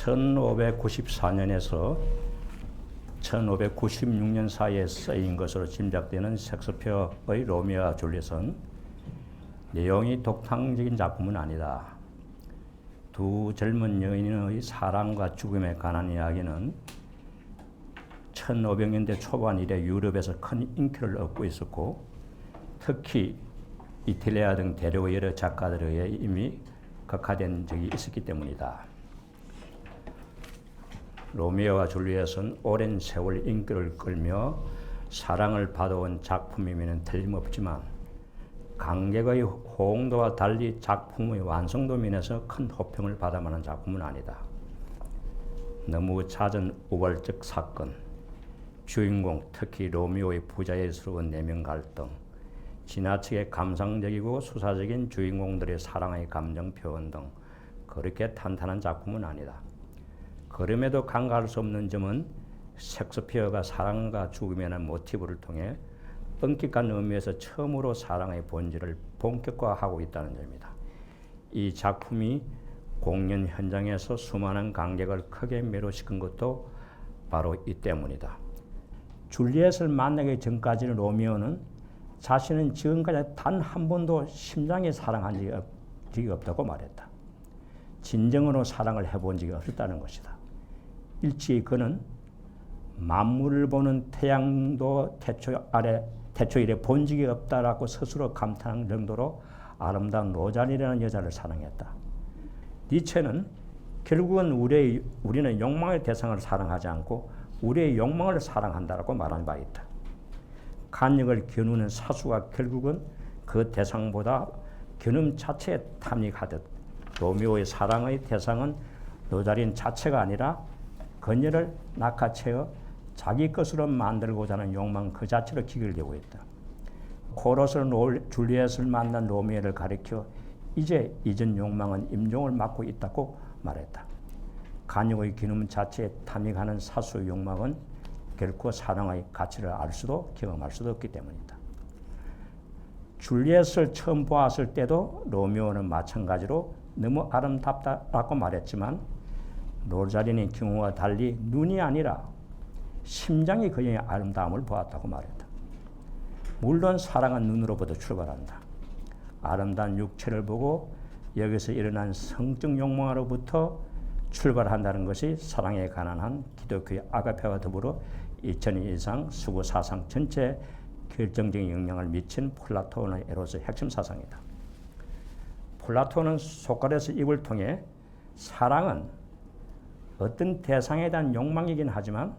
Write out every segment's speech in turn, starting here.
1594년에서 1596년 사이에 쓰인 것으로 짐작되는 셰익스피어의 로미오와 줄리엣은 내용이 독창적인 작품은 아니다. 두 젊은 여인의 사랑과 죽음에 관한 이야기는 1500년대 초반 이래 유럽에서 큰 인기를 얻고 있었고, 특히 이탈리아 등 대륙의 여러 작가들에 의해 이미 극화된 적이 있었기 때문이다. 로미오와 줄리엣은 오랜 세월 인기를 끌며 사랑을 받아온 작품이면 틀림없지만 관객의 호응도와 달리 작품의 완성도 면에서 큰 호평을 받아만한 작품은 아니다. 너무 잦은 우발적 사건, 주인공 특히 로미오의 부자연스러운 내면 갈등, 지나치게 감상적이고 수사적인 주인공들의 사랑의 감정 표현 등 그렇게 탄탄한 작품은 아니다. 그럼에도 간과할 수 없는 점은 셰익스피어가 사랑과 죽음이라는 모티브를 통해 엄격한 의미에서 처음으로 사랑의 본질을 본격화하고 있다는 점입니다. 이 작품이 공연 현장에서 수많은 관객을 크게 매료시킨 것도 바로 이 때문이다. 줄리엣을 만나기 전까지는 로미오는 자신은 지금까지 단 한 번도 심장에 사랑한 적이 없다고 말했다. 진정으로 사랑을 해본 적이 없었다는 것이다. 일찍이 그는 만물을 보는 태양도 태초 이래 본 적이 없다라고 스스로 감탄한 정도로 아름다운 로잔이라는 여자를 사랑했다. 니체는 결국은 우리는 욕망의 대상을 사랑하지 않고 우리의 욕망을 사랑한다라고 말한 바 있다. 간역을 겨누는 사수가 결국은 그 대상보다 겨눔 자체에 탐닉하듯 로미오의 사랑의 대상은 로자린 자체가 아니라 그녀를 낚아채어 자기 것으로 만들고자 하는 욕망 그 자체로 기결되고 있다. 코러스는 줄리엣을 만난 로미오를 가리켜 이제 이전 욕망은 임종을 맞고 있다고 말했다. 간역의 기능 자체에 탐닉하는 사수의 욕망은 결코 사랑의 가치를 알 수도 경험할 수도 없기 때문이다. 줄리엣을 처음 보았을 때도 로미오는 마찬가지로 너무 아름답다라고 말했지만 로자린의 경우와 달리 눈이 아니라 심장이 그녀의 아름다움을 보았다고 말했다. 물론 사랑은 눈으로부터 출발한다. 아름다운 육체를 보고 여기서 일어난 성적 욕망으로부터 출발한다는 것이 사랑에 관한 한 기독교의 아가페와 더불어 2000년 이상 수구 사상 전체에 결정적인 영향을 미친 플라톤의 에로스의 핵심 사상이다. 플라톤은 소크라테스 입을 통해 사랑은 어떤 대상에 대한 욕망이긴 하지만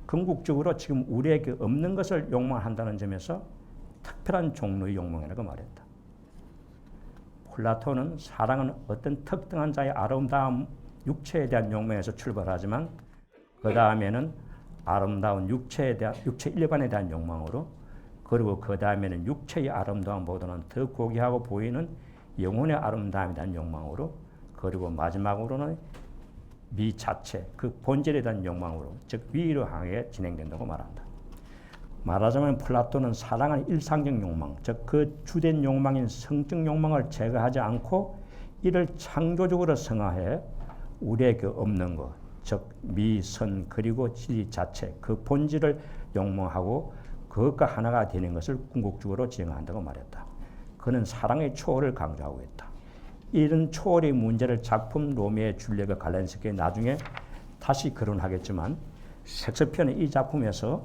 궁극적으로 지금 우리에게 없는 것을 욕망한다는 점에서 특별한 종류의 욕망이라고 말했다. 플라톤은 사랑은 어떤 특정한 자의 아름다운 육체에 대한 욕망에서 출발하지만 그 다음에는 아름다운 육체 일반에 대한 욕망으로, 그리고 그 다음에는 육체의 아름다움보다는 더 고귀하고 보이는 영혼의 아름다움에 대한 욕망으로, 그리고 마지막으로는 미 자체, 그 본질에 대한 욕망으로, 즉 위로 향해 진행된다고 말한다. 말하자면 플라톤은 사랑은 일상적 욕망, 즉 그 주된 욕망인 성적 욕망을 제거하지 않고 이를 창조적으로 승화해 우리에게 없는 것, 즉 미, 선, 그리고 진리 자체, 그 본질을 욕망하고 그것과 하나가 되는 것을 궁극적으로 지향한다고 말했다. 그는 사랑의 초월을 강조하고 있다. 이런 초월의 문제를 작품 로미오와 줄리엣과 관련시켜 나중에 다시 거론하겠지만 셰익스피어는 이 작품에서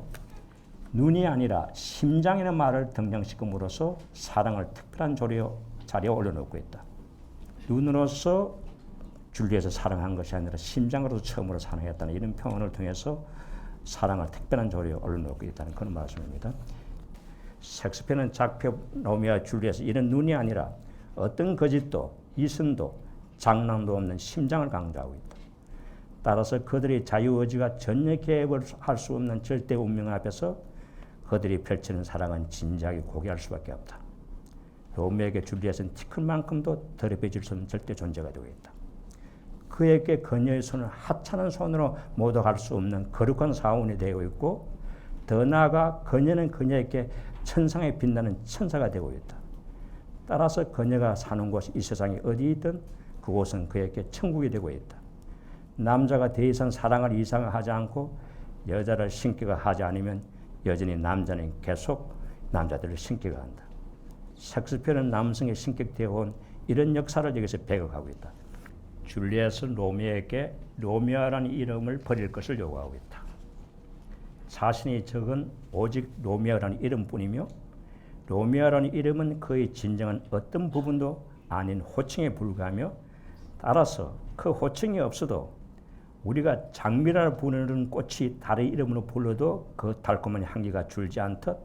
눈이 아니라 심장이라는 말을 등장시킴으로써 사랑을 특별한 자리에 올려놓고 있다. 눈으로서 줄리엣을 사랑한 것이 아니라 심장으로서 처음으로 사랑했다는 이런 표현을 통해서 사랑을 특별한 자리에 올려놓고 있다는 그런 말씀입니다. 셰익스피어는 작품 로미오와 줄리엣에서 이런 눈이 아니라 어떤 거짓도 이선도 장난도 없는 심장을 강조하고 있다. 따라서 그들의 자유의지가 전혀 개입을 할 수 없는 절대 운명 앞에서 그들이 펼치는 사랑은 진지하게 고귀할 수밖에 없다. 로미오에게 줄리엣은 티끌만큼도 더럽혀질 수 없는 절대 존재가 되고 있다. 그에게 그녀의 손을 하찮은 손으로 모독할 수 없는 거룩한 사원이 되고 있고, 더 나아가 그녀는 그녀에게 천상에 빛나는 천사가 되고 있다. 따라서 그녀가 사는 곳이 이 세상에 어디 있든 그곳은 그에게 천국이 되고 있다. 남자가 더 이상 사랑을 이상하지 않고 여자를 신격화하지 않으면 여전히 남자는 계속 남자들을 신격화한다. 셰익스피어는 남성의 신격되어 온 이런 역사를 여기서 배격하고 있다. 줄리엣은 로미오에게 로미오라는 이름을 버릴 것을 요구하고 있다. 자신이 적은 오직 로미오라는 이름뿐이며 로미오라는 이름은 그의 진정한 어떤 부분도 아닌 호칭에 불과하며 따라서 그 호칭이 없어도 우리가 장미라고 부르는 꽃이 다른 이름으로 불러도 그 달콤한 향기가 줄지 않듯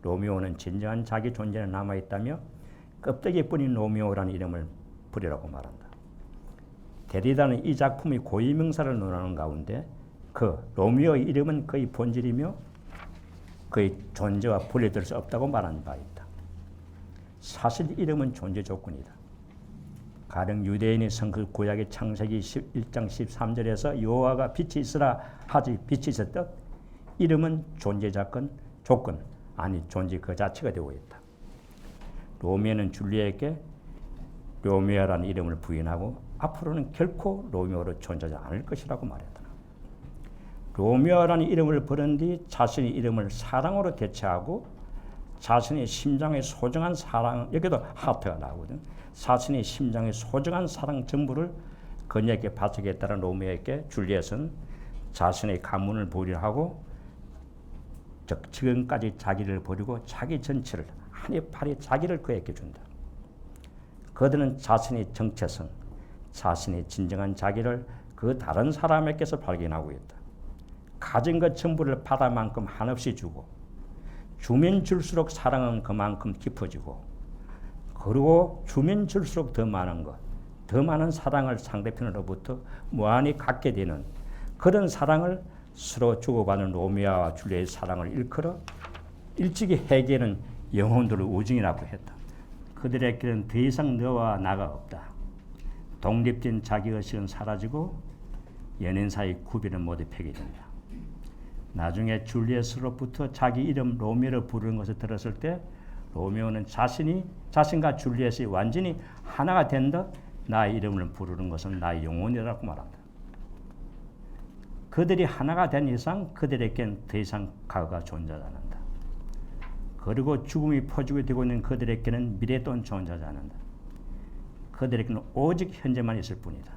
로미오는 진정한 자기 존재는 남아있다며 껍데기뿐인 로미오라는 이름을 부리라고 말한다. 데리다는 이 작품의 고유명사를 논하는 가운데 그 로미오의 이름은 그의 본질이며 그의 존재와 분리될 수 없다고 말한 바 있다. 사실 이름은 존재 조건이다. 가령 유대인의 성그 구약의 창세기 1장 13절에서 여호와가 빛이 있으라 하지 빛이 있었듯 이름은 존재 조건 아니 존재 그 자체가 되고 있다. 로미오는 줄리엣에게 로미오라는 이름을 부인하고 앞으로는 결코 로미오로 존재하지 않을 것이라고 말했다. 로미오라는 이름을 부른 뒤 자신의 이름을 사랑으로 대체하고 자신의 심장의 소중한 사랑, 여기도 하트가 나오거든. 자신의 심장의 소중한 사랑 전부를 그녀에게 바치겠다는 로미오에게 줄리엣은 자신의 가문을 보류하고 지금까지 자기를 버리고 자기 전체를 한이 팔이 자기를 그에게 준다. 그들은 자신의 정체성, 자신의 진정한 자기를 그 다른 사람에게서 발견하고 있다. 가진 것 전부를 바다만큼 한없이 주고 주면 줄수록 사랑은 그만큼 깊어지고 그리고 주면 줄수록 더 많은 것, 더 많은 사랑을 상대편으로부터 무한히 갖게 되는 그런 사랑을 서로 주고받는 로미오와 줄리엣의 사랑을 일컬어 일찍이 해계는 영혼들의 우정이라고 했다. 그들에게는 더 이상 너와 나가 없다. 독립된 자기의식은 사라지고 연인 사이 구별은 모두 폐기된다. 나중에 줄리엣으로부터 자기 이름 로미오를 부르는 것을 들었을 때 로미오는 자신과 줄리엣이 완전히 하나가 된 듯 나의 이름을 부르는 것은 나의 영혼이라고 말한다. 그들이 하나가 된 이상 그들에겐 더 이상 과거가 존재하지 않는다. 그리고 죽음이 퍼지게 되고 있는 그들에게는 미래 또한 존재하지 않는다. 그들에게는 오직 현재만 있을 뿐이다.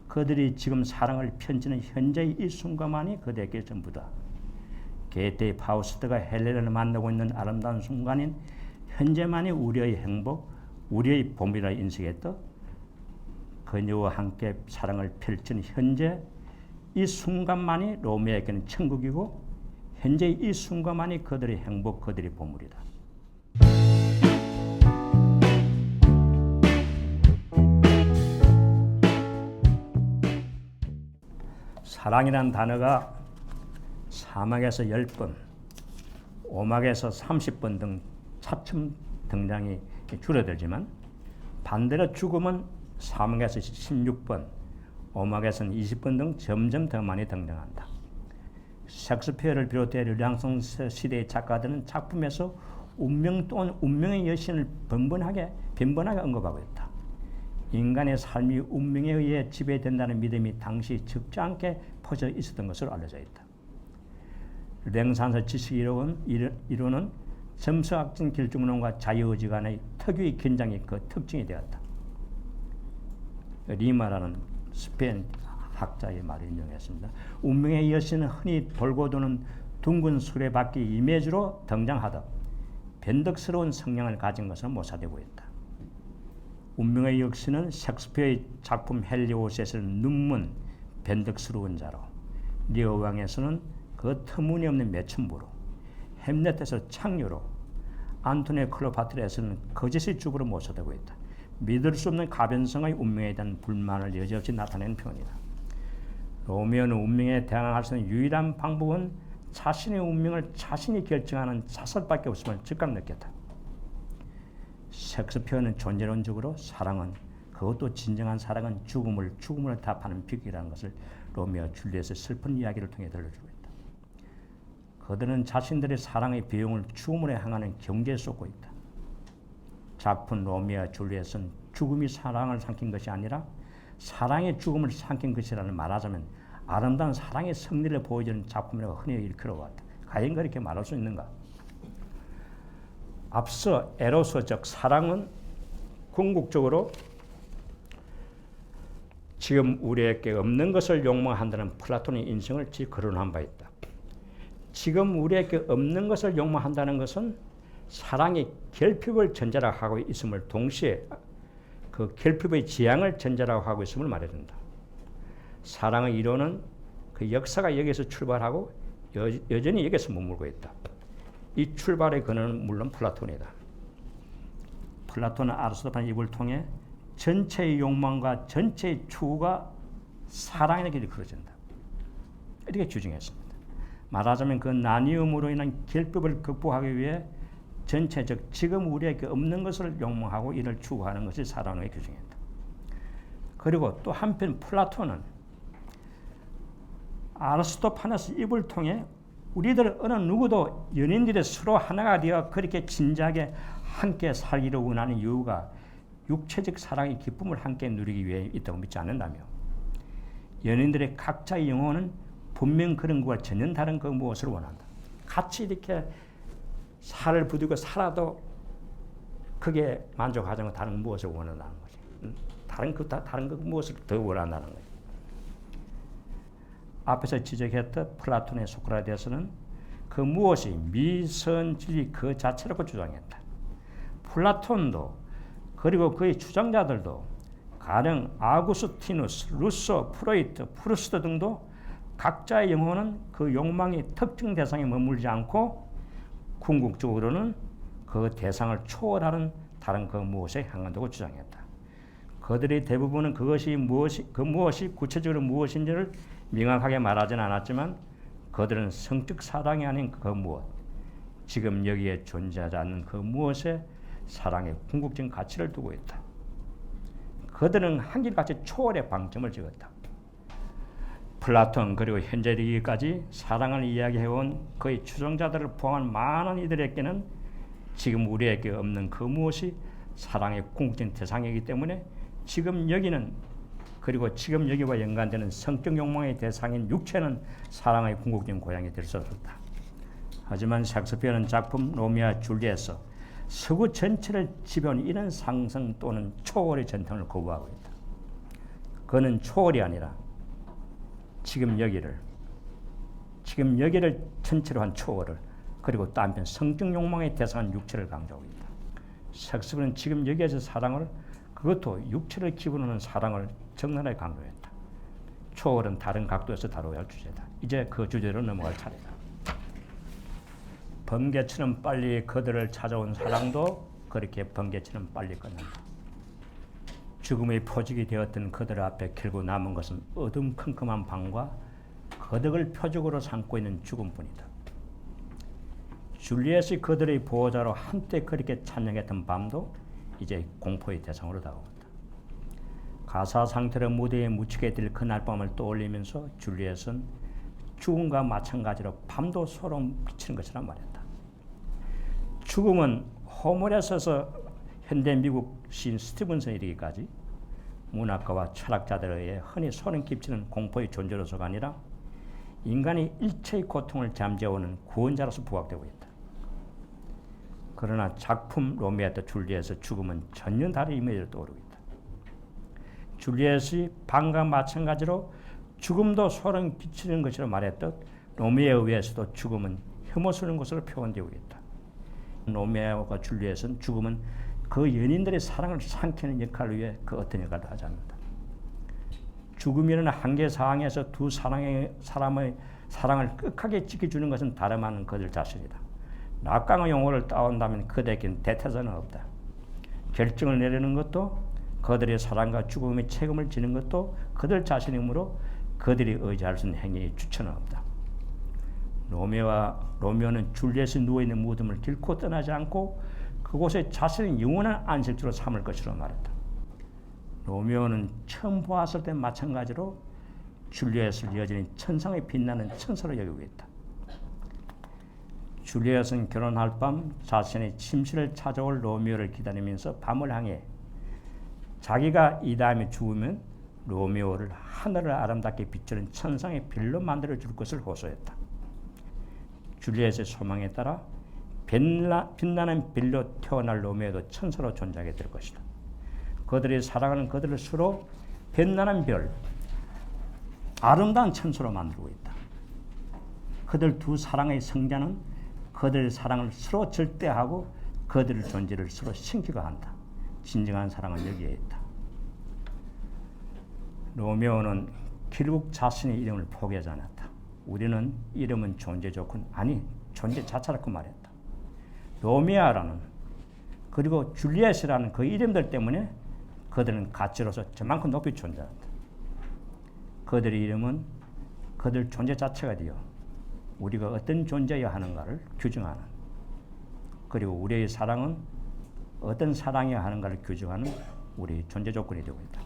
그들이 지금 사랑을 펼치는 현재의 이 순간만이 그들에게 전부다. 게테의 파우스트가 헬레나를 만나고 있는 아름다운 순간인 현재만이 우리의 행복, 우리의 봄이라 인식했다. 그녀와 함께 사랑을 펼치는 현재 이 순간만이 로미오에게는 천국이고 현재의 이 순간만이 그들의 행복, 그들의 보물이다. 사랑이란 단어가 사막에서 10번, 오막에서 30번 등 차츰 등장이 줄어들지만 반대로 죽음은 사막에서 16번, 오막에서는 20번 등 점점 더 많이 등장한다. 셰익스피어를 비롯해 르네상스 시대의 작가들은 작품에서 운명 또는 운명의 여신을 빈번하게 언급하고 있다. 인간의 삶이 운명에 의해 지배된다는 믿음이 당시 적지 않게 퍼져 있었던 것으로 알려져 있다. 르네상스 지식 이론은 점성학적 결정론과 자유의지 간의 특유의 긴장이 그 특징이 되었다. 리마라는 스페인 학자의 말을 인용했습니다. 운명의 여신은 흔히 돌고 도는 둥근 수레바퀴 이미지로 등장하듯 변덕스러운 성향을 가진 것으로 묘사되고 있다. 운명의 여신은 셰익스피어의 작품 헨리오셋에서는 눈먼 변덕스러운 자로, 리어 왕에서는 그 터무니없는 매춘부로, 햄릿에서 창녀로, 안토니 클레오파트라에서는 거짓의 주부로 묘사되고 있다. 믿을 수 없는 가변성의 운명에 대한 불만을 여지없이 나타내는 표현이다. 로미오는 운명에 대항할 수 있는 유일한 방법은 자신의 운명을 자신이 결정하는 자살밖에 없음을 즉각 느꼈다. 셰익스피어는 존재론적으로 사랑은, 그것도 진정한 사랑은 죽음을 답하는 비극이라는 것을 로미오 줄리엣의 슬픈 이야기를 통해 들려주고 있다. 그들은 자신들의 사랑의 비용을 죽음으로 향하는 경계에 쏟고 있다. 작품 로미오와 줄리엣은 죽음이 사랑을 삼킨 것이 아니라 사랑의 죽음을 삼킨 것이라는 말하자면 아름다운 사랑의 승리를 보여주는 작품이라고 흔히 일컬어 왔다. 과연 그렇게 말할 수 있는가? 앞서 에로스 즉 사랑은 궁극적으로 지금 우리에게 없는 것을 욕망한다는 플라톤의 인성을 거론한 바 있다. 지금 우리에게 없는 것을 욕망한다는 것은 사랑의 결핍을 전제라고 하고 있음을 동시에 그 결핍의 지향을 전제라고 하고 있음을 말해준다. 사랑의 이론은 그 역사가 여기서 출발하고 여전히 여기서 머물고 있다. 이 출발의 근원은 물론 플라톤이다. 플라톤은 아리스토텔의 입을 통해 전체의 욕망과 전체의 추구가 사랑에게 이끌어진다. 이렇게 규정했습니다. 말하자면 그 나뉘음으로 인한 결핍을 극복하기 위해 전체적 지금 우리에게 없는 것을 욕망하고 이를 추구하는 것이 사랑의 규정이다. 그리고 또 한편 플라톤은 아리스토파네스 입을 통해 우리들 어느 누구도 연인들이 서로 하나가 되어 그렇게 진지하게 함께 살기를 원하는 이유가 육체적 사랑의 기쁨을 함께 누리기 위해 있다고 믿지 않는다며 연인들의 각자의 영혼은 분명 그런 것과 전혀 다른 그 무엇을 원한다. 같이 이렇게 살을 부디고 살아도 그게 만족하지 않고 다른 무엇을 원한다는 거지. 다른 그 무엇을 더 원한다는 거지. 앞에서 지적했던 플라톤의 소크라테스는 그 무엇이 미선진리 그 자체라고 주장했다. 플라톤도 그리고 그의 주장자들도 가령 아구스티누스, 루소, 프로이트, 프루스트 등도 각자의 영혼은 그 욕망의 특정 대상에 머물지 않고 궁극적으로는 그 대상을 초월하는 다른 그 무엇에 향한다고 주장했다. 그들의 대부분은 그것이 무엇이 구체적으로 무엇인지를 명확하게 말하지는 않았지만 그들은 성적 사랑이 아닌 그 무엇, 지금 여기에 존재하지 않는 그 무엇에 사랑의 궁극적인 가치를 두고 있다. 그들은 한결같이 초월의 방점을 찍었다. 플라톤 그리고 현재 이르기까지 사랑을 이야기해온 그의 추종자들을 포함한 많은 이들에게는 지금 우리에게 없는 그 무엇이 사랑의 궁극적인 대상이기 때문에 지금 여기는 그리고 지금 여기와 연관되는 성적 욕망의 대상인 육체는 사랑의 궁극적인 고향이 될 수 없었다. 하지만 셰익스피어는 작품 로미오와 줄리엣에서 서구 전체를 지배하는 이런 상승 또는 초월의 전통을 거부하고 있다. 그는 초월이 아니라 지금 여기를 전체로 한 초월을 그리고 또 한편 성적 욕망의 대상인 육체를 강조하고 있다. 셰익스피어는 지금 여기에서 사랑을 그것도 육체를 기본으로 하는 사랑을 적나라하게 강조했다. 초월은 다른 각도에서 다뤄야 할 주제다. 이제 그 주제로 넘어갈 차례다. 번개처럼 빨리 그들을 찾아온 사랑도 그렇게 번개처럼 빨리 끝난다. 죽음의 표적이 되었던 그들 앞에 결국 남은 것은 어둠컴컴한 방과 거덕을 표적으로 삼고 있는 죽음뿐이다. 줄리엣이 그들의 보호자로 한때 그렇게 찬양했던 밤도 이제 공포의 대상으로 다가온다. 가사 상태로 무대에 묻히게 될 그날 밤을 떠올리면서 줄리엣은 죽음과 마찬가지로 밤도 소름 끼치는 것이라 말했다. 죽음은 호멜에서 현대 미국 시인 스티븐슨에 이르기까지 문학가와 철학자들에 의해 흔히 소름 끼치는 공포의 존재로서가 아니라 인간의 일체의 고통을 잠재워오는 구원자로서 부각되고 있다. 그러나 작품 로미오와 줄리엣의 죽음은 전혀 다른 이미지로 떠오르고 있다. 줄리엣이 밤과 마찬가지로 죽음도 소름 끼치는 것이라 말했듯 로미오에 의해서도 죽음은 혐오스러운 것으로 표현되고 있다. 로미오와 줄리엣은 죽음은 그 연인들의 사랑을 삼키는 역할을 위해 그 어떤 역할도 하지 않는다. 죽음이라는 한계 상황에서 두 사람의 사랑을 끝하게 지켜주는 것은 다름 아닌 그들 자신이다. 낙강의 용어를 따온다면 그들에게는 대태사는 없다. 결정을 내리는 것도 그들의 사랑과 죽음의 책임을 지는 것도 그들 자신이므로 그들이 의지할 수 있는 행위의 주체는 없다. 로미오는 줄리엣이 누워있는 무덤을 결코 떠나지 않고 그곳에 자신의 영원한 안식처로 삼을 것이라고 말했다. 로미오는 처음 보았을 때 마찬가지로 줄리엣을 여전히 천상에 빛나는 천사로 여기고 있다. 줄리엣은 결혼할 밤 자신의 침실을 찾아올 로미오를 기다리면서 밤을 향해 자기가 이 다음에 죽으면 로미오를 하늘을 아름답게 비추는 천상의 빌로 만들어 줄 것을 호소했다. 줄리엣의 소망에 따라 빛나는 빌로 태어날 로미오도 천사로 존재하게 될 것이다. 그들이 사랑하는 그들을 서로 빛나는 별, 아름다운 천사로 만들고 있다. 그들 두 사랑의 성자는 그들의 사랑을 서로 절대하고 그들의 존재를 서로 신기가 한다. 진정한 사랑은 여기에 있다. 로미오는 결국 자신의 이름을 포기하지 않았다. 우리는 이름은 존재 조건, 아니 존재 자체라고 말했다. 로미오라는 그리고 줄리엣이라는 그 이름들 때문에 그들은 가치로서 저만큼 높이 존재한다. 그들의 이름은 그들 존재 자체가 되어 우리가 어떤 존재여야 하는가를 규정하는, 그리고 우리의 사랑은 어떤 사랑이어야 하는가를 규정하는 우리 존재 조건이 되고 있다.